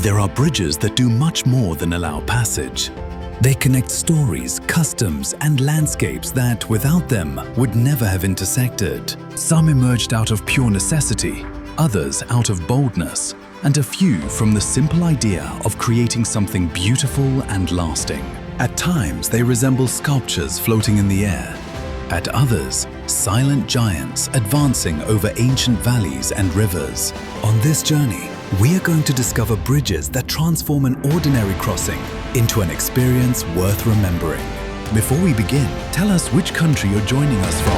There are bridges that do much more than allow passage. They connect stories, customs, and landscapes that, without them, would never have intersected. Some emerged out of pure necessity, others out of boldness, and a few from the simple idea of creating something beautiful and lasting. At times, they resemble sculptures floating in the air. At others, silent giants advancing over ancient valleys and rivers. On this journey, we are going to discover bridges that transform an ordinary crossing into an experience worth remembering. Before we begin, tell us which country you're joining us from.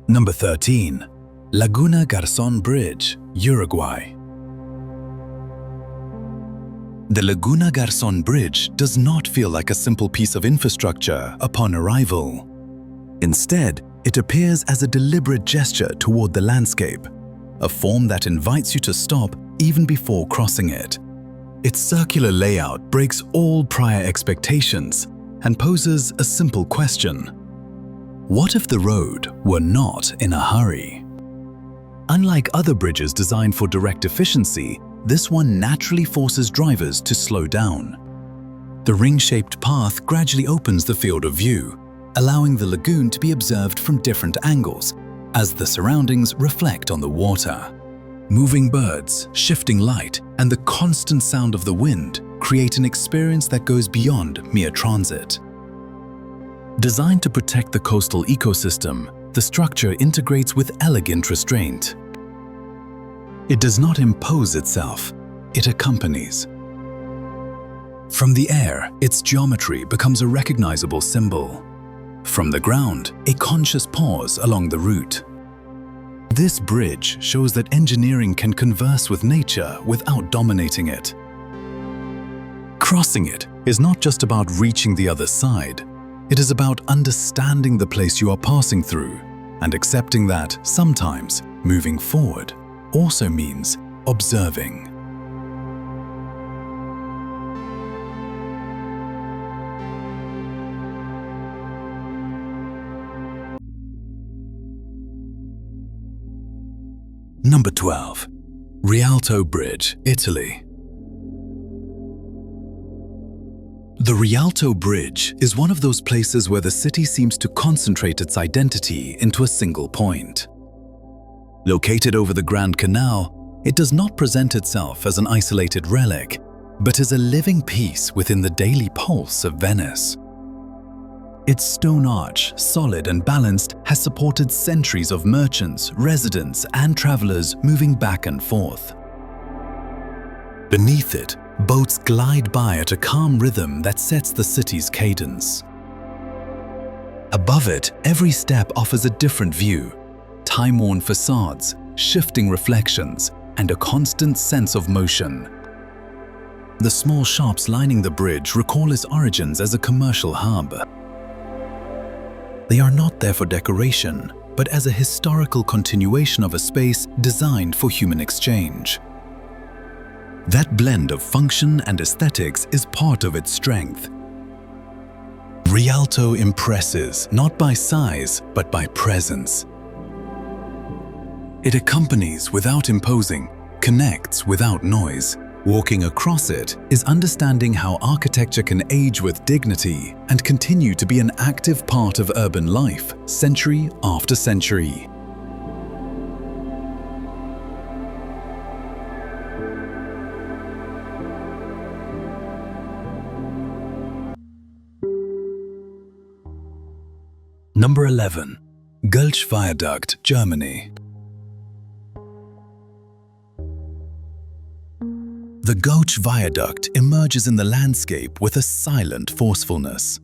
Number 13. Laguna Garcon Bridge, Uruguay. The Laguna Garcon Bridge does not feel like a simple piece of infrastructure upon arrival. Instead, it appears as a deliberate gesture toward the landscape, a form that invites you to stop even before crossing it. Its circular layout breaks all prior expectations and poses a simple question. What if the road were not in a hurry? Unlike other bridges designed for direct efficiency, this one naturally forces drivers to slow down. The ring-shaped path gradually opens the field of view, allowing the lagoon to be observed from different angles as the surroundings reflect on the water. Moving birds, shifting light, and the constant sound of the wind create an experience that goes beyond mere transit. Designed to protect the coastal ecosystem, the structure integrates with elegant restraint. It does not impose itself, it accompanies. From the air, its geometry becomes a recognizable symbol. From the ground, a conscious pause along the route. This bridge shows that engineering can converse with nature without dominating it. Crossing it is not just about reaching the other side. It is about understanding the place you are passing through and accepting that sometimes moving forward also means observing. Number 12. Rialto Bridge, Italy. The Rialto Bridge is one of those places where the city seems to concentrate its identity into a single point. Located over the Grand Canal, it does not present itself as an isolated relic, but as a living piece within the daily pulse of Venice. Its stone arch, solid and balanced, has supported centuries of merchants, residents, and travelers moving back and forth. Beneath it, boats glide by at a calm rhythm that sets the city's cadence. Above it, every step offers a different view. Time-worn facades, shifting reflections, and a constant sense of motion. The small shops lining the bridge recall its origins as a commercial hub. They are not there for decoration, but as a historical continuation of a space designed for human exchange. That blend of function and aesthetics is part of its strength. Rialto impresses not by size, but by presence. It accompanies without imposing, connects without noise. Walking across it is understanding how architecture can age with dignity and continue to be an active part of urban life, century after century. Number 11. Gulch Viaduct, Germany. The Gulch Viaduct emerges in the landscape with a silent forcefulness.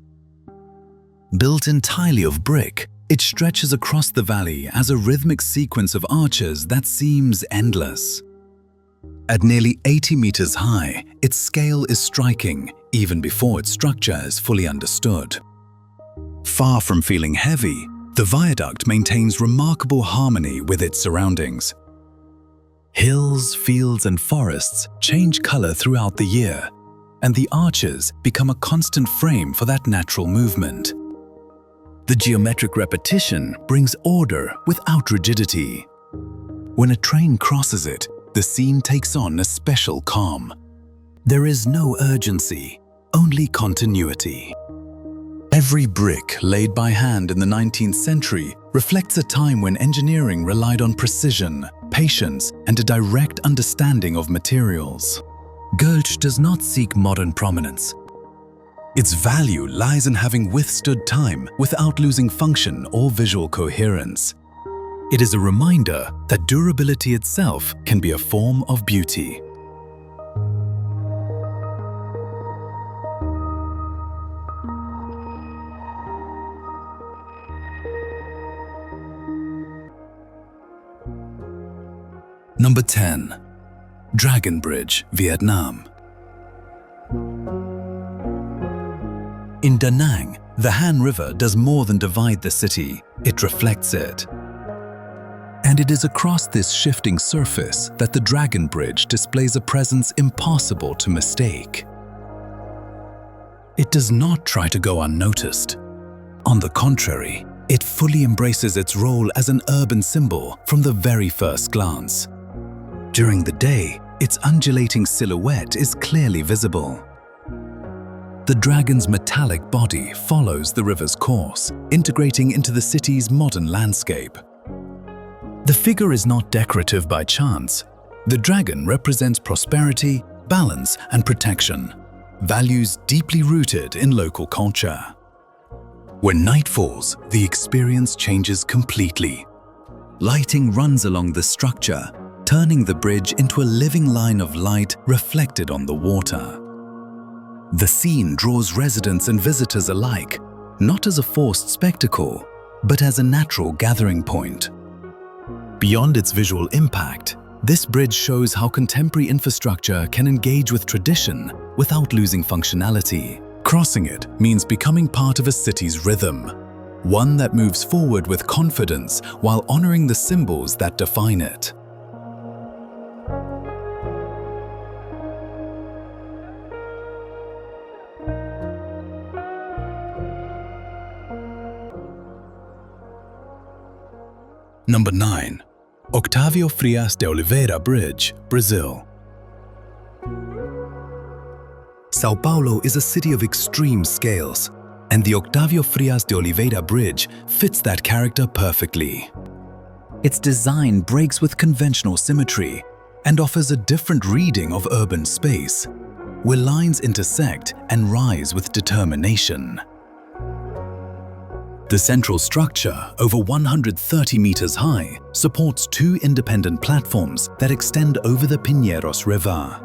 Built entirely of brick, it stretches across the valley as a rhythmic sequence of arches that seems endless. At nearly 80 meters high, its scale is striking even before its structure is fully understood. Far from feeling heavy, the viaduct maintains remarkable harmony with its surroundings. Hills, fields, and forests change color throughout the year, and the arches become a constant frame for that natural movement. The geometric repetition brings order without rigidity. When a train crosses it, the scene takes on a special calm. There is no urgency, only continuity. Every brick laid by hand in the 19th century reflects a time when engineering relied on precision, patience, and a direct understanding of materials. Gölcz does not seek modern prominence. Its value lies in having withstood time without losing function or visual coherence. It is a reminder that durability itself can be a form of beauty. Number 10. Dragon Bridge, Vietnam. In Da Nang, the Han River does more than divide the city, it reflects it. And it is across this shifting surface that the Dragon Bridge displays a presence impossible to mistake. It does not try to go unnoticed. On the contrary, it fully embraces its role as an urban symbol from the very first glance. During the day, its undulating silhouette is clearly visible. The dragon's metallic body follows the river's course, integrating into the city's modern landscape. The figure is not decorative by chance. The dragon represents prosperity, balance, and protection, values deeply rooted in local culture. When night falls, the experience changes completely. Lighting runs along the structure, turning the bridge into a living line of light reflected on the water. The scene draws residents and visitors alike, not as a forced spectacle, but as a natural gathering point. Beyond its visual impact, this bridge shows how contemporary infrastructure can engage with tradition without losing functionality. Crossing it means becoming part of a city's rhythm, one that moves forward with confidence while honoring the symbols that define it. Number 9. Octavio Frias de Oliveira Bridge, Brazil. São Paulo is a city of extreme scales, and the Octavio Frias de Oliveira Bridge fits that character perfectly. Its design breaks with conventional symmetry and offers a different reading of urban space, where lines intersect and rise with determination. The central structure, over 130 meters high, supports two independent platforms that extend over the Pinheiros River.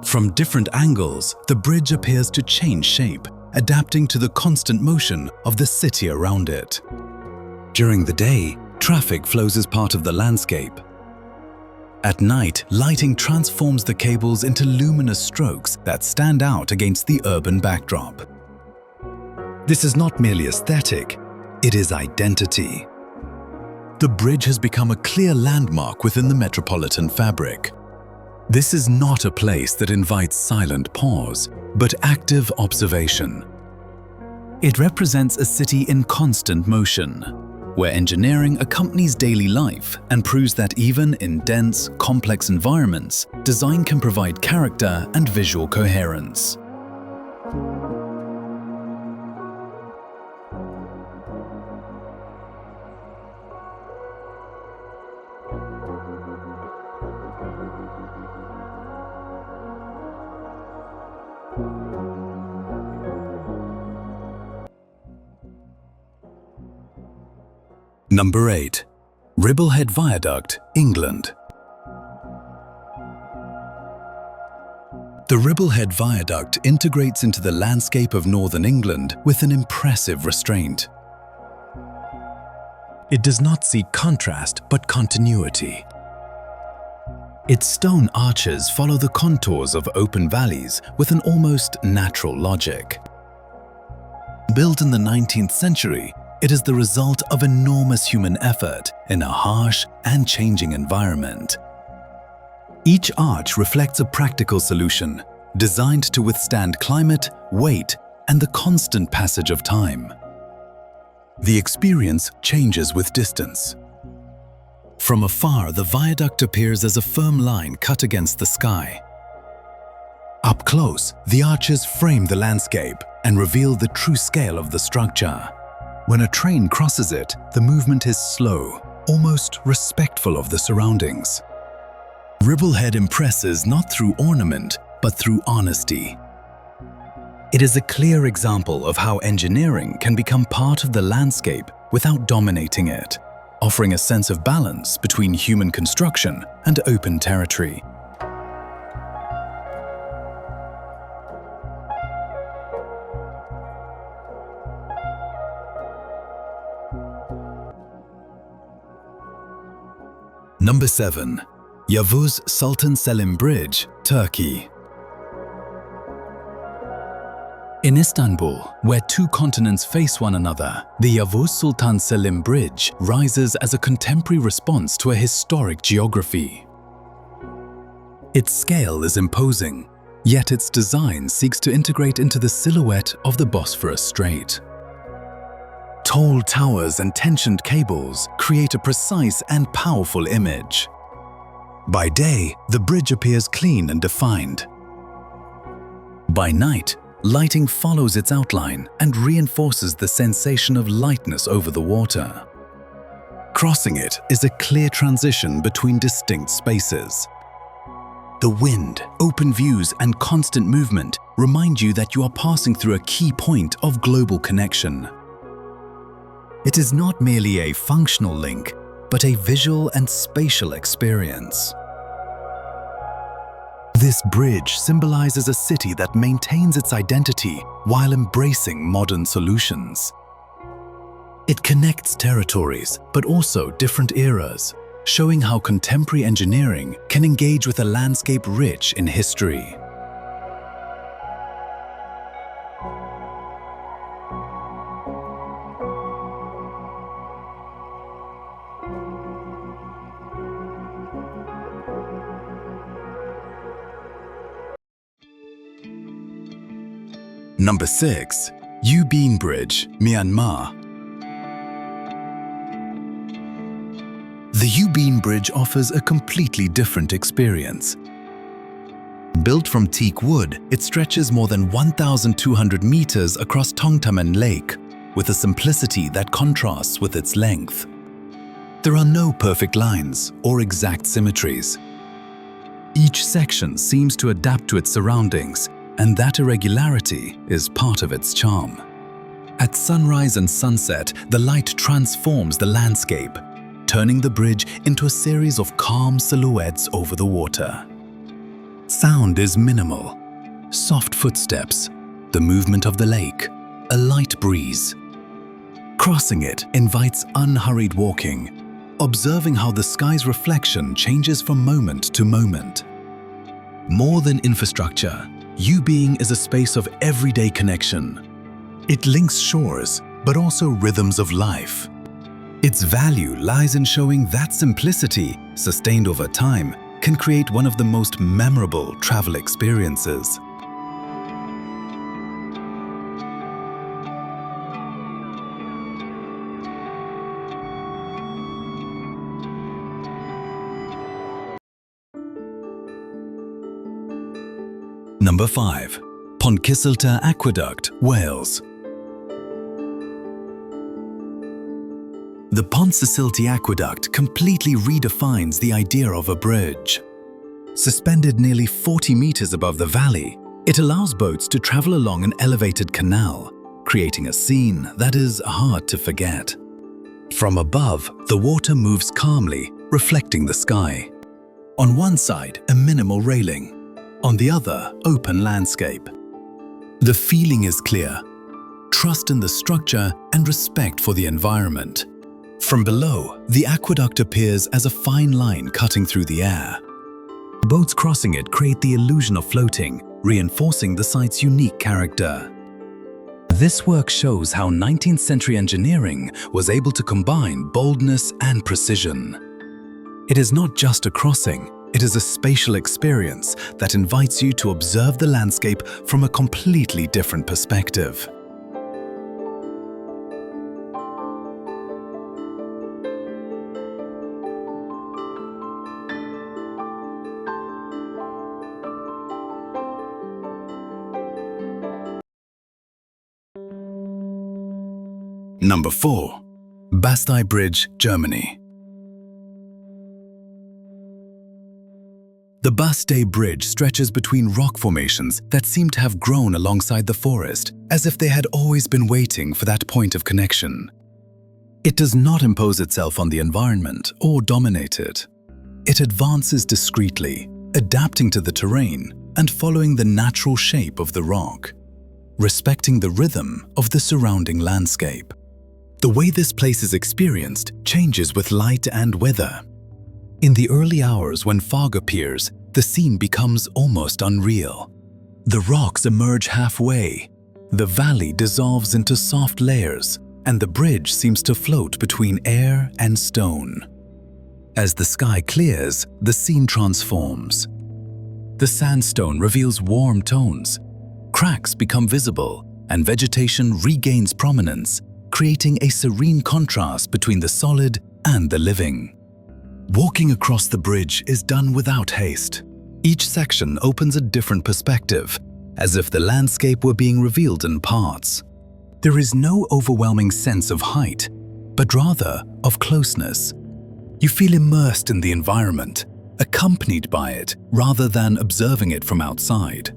From different angles, the bridge appears to change shape, adapting to the constant motion of the city around it. During the day, traffic flows as part of the landscape. At night, lighting transforms the cables into luminous strokes that stand out against the urban backdrop. This is not merely aesthetic, it is identity. The bridge has become a clear landmark within the metropolitan fabric. This is not a place that invites silent pause, but active observation. It represents a city in constant motion, where engineering accompanies daily life and proves that even in dense, complex environments, design can provide character and visual coherence. Number 8. Ribblehead Viaduct, England. The Ribblehead Viaduct integrates into the landscape of northern England with an impressive restraint. It does not seek contrast but continuity. Its stone arches follow the contours of open valleys with an almost natural logic. Built in the 19th century, it is the result of enormous human effort in a harsh and changing environment. Each arch reflects a practical solution, designed to withstand climate, weight, and the constant passage of time. The experience changes with distance. From afar, the viaduct appears as a firm line cut against the sky. Up close, the arches frame the landscape and reveal the true scale of the structure. When a train crosses it, the movement is slow, almost respectful of the surroundings. Ribblehead impresses not through ornament, but through honesty. It is a clear example of how engineering can become part of the landscape without dominating it, offering a sense of balance between human construction and open territory. Number 7. Yavuz Sultan Selim Bridge, Turkey. In Istanbul, where two continents face one another, the Yavuz Sultan Selim Bridge rises as a contemporary response to a historic geography. Its scale is imposing, yet its design seeks to integrate into the silhouette of the Bosphorus Strait. Tall towers and tensioned cables create a precise and powerful image. By day, the bridge appears clean and defined. By night, lighting follows its outline and reinforces the sensation of lightness over the water. Crossing it is a clear transition between distinct spaces. The wind, open views, and constant movement remind you that you are passing through a key point of global connection. It is not merely a functional link, but a visual and spatial experience. This bridge symbolizes a city that maintains its identity while embracing modern solutions. It connects territories, but also different eras, showing how contemporary engineering can engage with a landscape rich in history. Number 6. U Bean Bridge, Myanmar. The U Bean Bridge offers a completely different experience. Built from teak wood, it stretches more than 1,200 meters across Tongtamen Lake, with a simplicity that contrasts with its length. There are no perfect lines or exact symmetries. Each section seems to adapt to its surroundings, and that irregularity is part of its charm. At sunrise and sunset, the light transforms the landscape, turning the bridge into a series of calm silhouettes over the water. Sound is minimal. Soft footsteps, the movement of the lake, a light breeze. Crossing it invites unhurried walking, observing how the sky's reflection changes from moment to moment. More than infrastructure, U Bean is a space of everyday connection. It links shores, but also rhythms of life. Its value lies in showing that simplicity, sustained over time, can create one of the most memorable travel experiences. Number 5. Pontcysyllta Aqueduct, Wales. The Pontcysyllta Aqueduct completely redefines the idea of a bridge. Suspended nearly 40 meters above the valley, it allows boats to travel along an elevated canal, creating a scene that is hard to forget. From above, the water moves calmly, reflecting the sky. On one side, a minimal railing. On the other, open landscape. The feeling is clear: trust in the structure and respect for the environment. From below, the aqueduct appears as a fine line cutting through the air. Boats crossing it create the illusion of floating, reinforcing the site's unique character. This work shows how 19th century engineering was able to combine boldness and precision. It is not just a crossing, It is a spatial experience that invites you to observe the landscape from a completely different perspective. Number 4. Bastei Bridge, Germany. The Bastei Bridge stretches between rock formations that seem to have grown alongside the forest, as if they had always been waiting for that point of connection. It does not impose itself on the environment or dominate it. It advances discreetly, adapting to the terrain and following the natural shape of the rock, respecting the rhythm of the surrounding landscape. The way this place is experienced changes with light and weather. In the early hours when fog appears, the scene becomes almost unreal. The rocks emerge halfway, the valley dissolves into soft layers, and the bridge seems to float between air and stone. As the sky clears, the scene transforms. The sandstone reveals warm tones, cracks become visible, and vegetation regains prominence, creating a serene contrast between the solid and the living. Walking across the bridge is done without haste. Each section opens a different perspective, as if the landscape were being revealed in parts. There is no overwhelming sense of height, but rather of closeness. You feel immersed in the environment, accompanied by it rather than observing it from outside.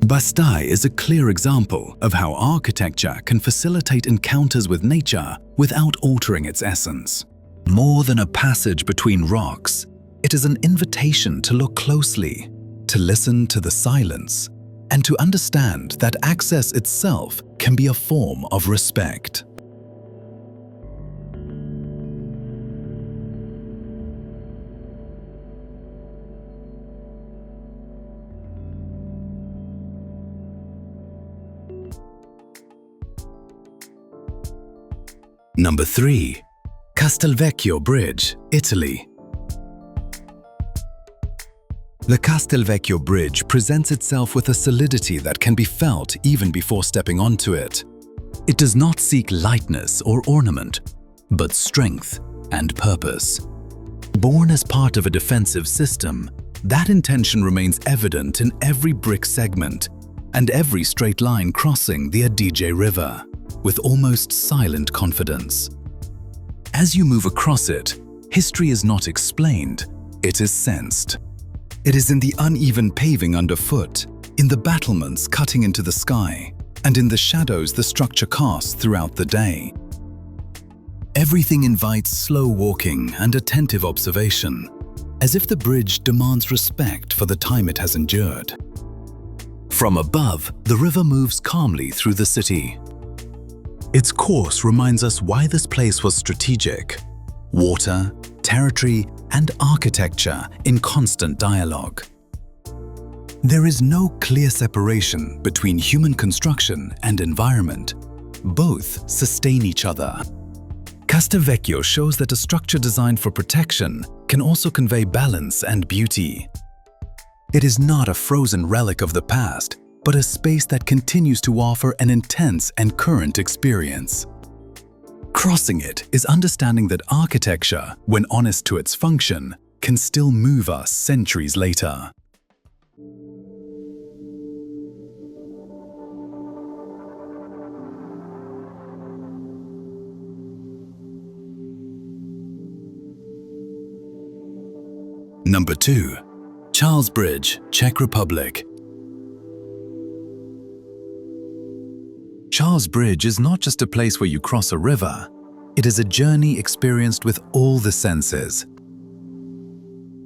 Bastei is a clear example of how architecture can facilitate encounters with nature without altering its essence. More than a passage between rocks, it is an invitation to look closely, to listen to the silence, and to understand that access itself can be a form of respect. Number 3. Castelvecchio Bridge, Italy. The Castelvecchio Bridge presents itself with a solidity that can be felt even before stepping onto it. It does not seek lightness or ornament, but strength and purpose. Born as part of a defensive system, that intention remains evident in every brick segment and every straight line crossing the Adige River, with almost silent confidence. As you move across it, history is not explained, it is sensed. It is in the uneven paving underfoot, in the battlements cutting into the sky, and in the shadows the structure casts throughout the day. Everything invites slow walking and attentive observation, as if the bridge demands respect for the time it has endured. From above, the river moves calmly through the city. Its course reminds us why this place was strategic. Water, territory, and architecture in constant dialogue. There is no clear separation between human construction and environment. Both sustain each other. Castelvecchio shows that a structure designed for protection can also convey balance and beauty. It is not a frozen relic of the past, but a space that continues to offer an intense and current experience. Crossing it is understanding that architecture, when honest to its function, can still move us centuries later. Number 2. Charles Bridge, Czech Republic. Charles Bridge is not just a place where you cross a river. It is a journey experienced with all the senses.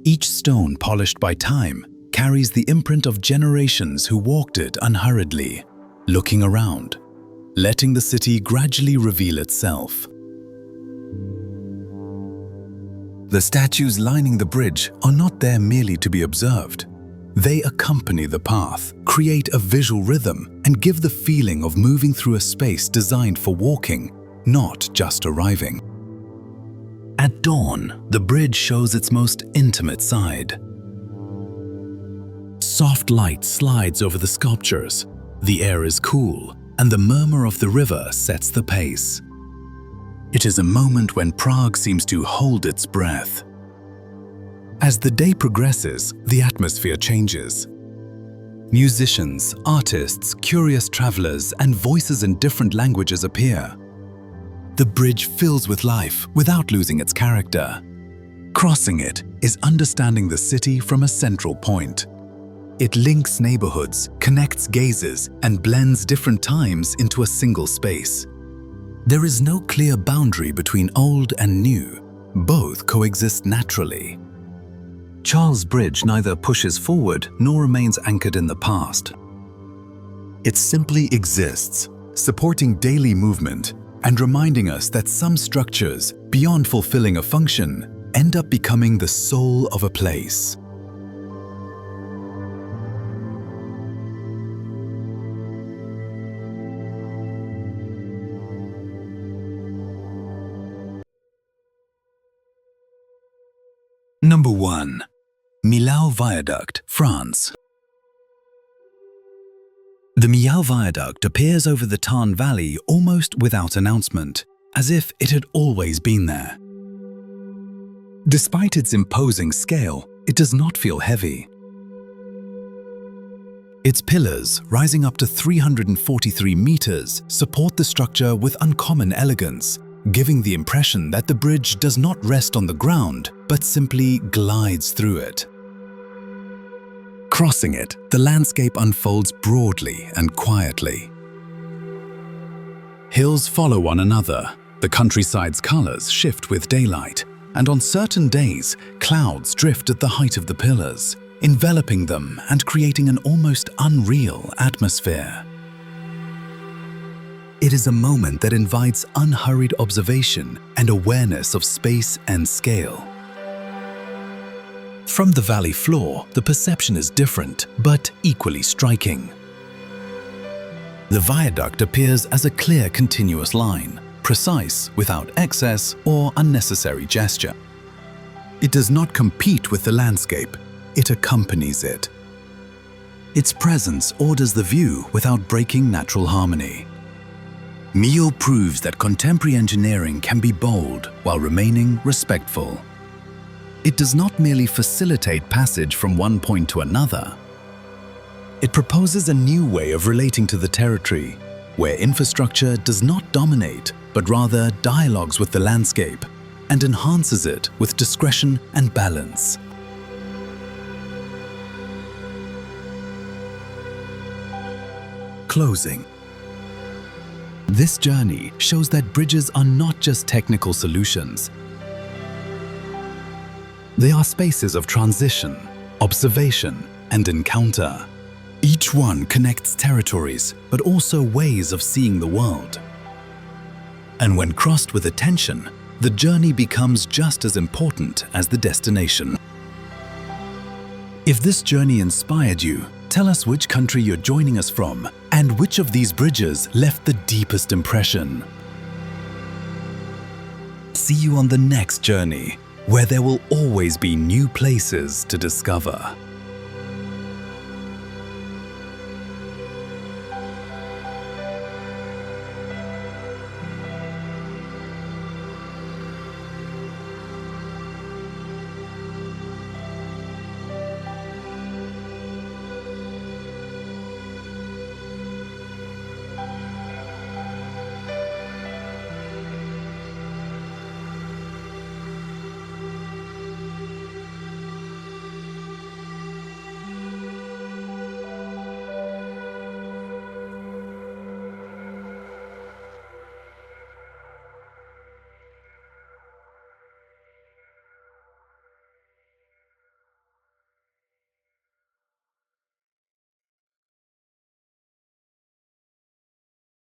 Each stone polished by time carries the imprint of generations who walked it unhurriedly, looking around, letting the city gradually reveal itself. The statues lining the bridge are not there merely to be observed. They accompany the path, create a visual rhythm, and give the feeling of moving through a space designed for walking, not just arriving. At dawn, the bridge shows its most intimate side. Soft light slides over the sculptures. The air is cool, and the murmur of the river sets the pace. It is a moment when Prague seems to hold its breath. As the day progresses, the atmosphere changes. Musicians, artists, curious travelers, and voices in different languages appear. The bridge fills with life without losing its character. Crossing it is understanding the city from a central point. It links neighborhoods, connects gazes, and blends different times into a single space. There is no clear boundary between old and new. Both coexist naturally. Charles Bridge neither pushes forward nor remains anchored in the past. It simply exists, supporting daily movement and reminding us that some structures, beyond fulfilling a function, end up becoming the soul of a place. Number 1. Millau Viaduct, France. The Millau Viaduct appears over the Tarn Valley almost without announcement, as if it had always been there. Despite its imposing scale, it does not feel heavy. Its pillars, rising up to 343 meters, support the structure with uncommon elegance, giving the impression that the bridge does not rest on the ground, but simply glides through it. Crossing it, the landscape unfolds broadly and quietly. Hills follow one another, the countryside's colors shift with daylight, and on certain days, clouds drift at the height of the pillars, enveloping them and creating an almost unreal atmosphere. It is a moment that invites unhurried observation and awareness of space and scale. From the valley floor, the perception is different, but equally striking. The viaduct appears as a clear, continuous line, precise without excess or unnecessary gesture. It does not compete with the landscape, it accompanies it. Its presence orders the view without breaking natural harmony. Millau proves that contemporary engineering can be bold while remaining respectful. It does not merely facilitate passage from one point to another. It proposes a new way of relating to the territory, where infrastructure does not dominate, but rather dialogues with the landscape and enhances it with discretion and balance. Closing. This journey shows that bridges are not just technical solutions. They are spaces of transition, observation, and encounter. Each one connects territories, but also ways of seeing the world. And when crossed with attention, the journey becomes just as important as the destination. If this journey inspired you, tell us which country you're joining us from and which of these bridges left the deepest impression. See you on the next journey, where there will always be new places to discover.